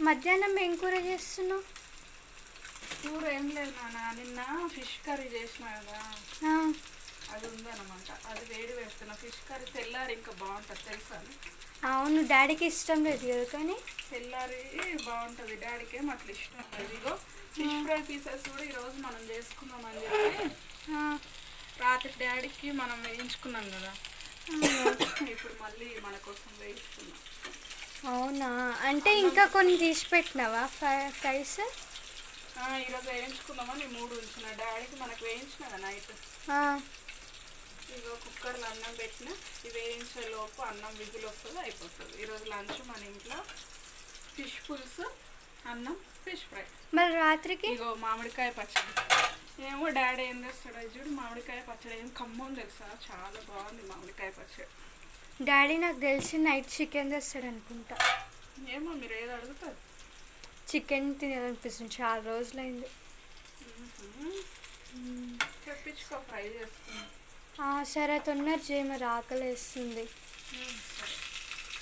మధ్యాహ్నం ఏం కూర చేస్తున్నావు? కూర ఏం లేదు నాన్న, నిన్న ఫిష్ కర్రీ చేసిన కదా, అది ఉందన్నమాట. అది వేడి వేస్తున్నా. ఫిష్ కర్రీ తెల్లారి ఇంకా బాగుంటుంది తెలుసా? అవును, డాడీకి ఇష్టం లేదు కదా, కానీ తెల్లారి బాగుంటుంది. డాడీకి ఏం అట్లా ఇష్టం లేదు. ఇగో ఫిష్ ఫ్రై పీసెస్ కూడా ఈరోజు మనం చేసుకుందామని చెప్పి రాత్రి డాడీకి మనం వేయించుకున్నాం కదా, ఇప్పుడు మళ్ళీ మన కోసం వేయిస్తున్నాం. అవునా, అంటే ఇంకా కొన్ని తీసి పెట్టినావా ఫ్రైస్? ఈరోజు వేయించుకుందామని 3 ఉంచిన. డాడీకి మనకు వేయించిన కదా నైట్. ఇగో కుక్కర్లో అన్నం పెట్టిన, ఇవి వేయించే లోపు అన్నం విజిల్ వస్తుంది, అయిపోతుంది. ఈరోజు లంచ్ మన ఇంట్లో ఫిష్ పులుసు, అన్నం, ఫిష్ ఫ్రై. మరి రాత్రికి ఇగో మామిడికాయ పచ్చడి. ఏమో డాడీ ఏం చేస్తాడు చూడు. మామిడికాయ పచ్చడి ఏం ఖమ్మం తెలుసా, చాలా బాగుంది మామిడికాయ పచ్చడి. డాడీ నాకు తెలిసి నైట్ చికెన్ తెస్తాడు అనుకుంటా. ఏమో మీరు ఏది అడుగుతారు. చికెన్ తినాలనిపిస్తుంది, చాలా రోజులైంది. తెప్పించుకో, ఫ్రై చేసుకుందాం. సరే, తొందర చేయి, మరి ఆకలి వేస్తుంది. సరే.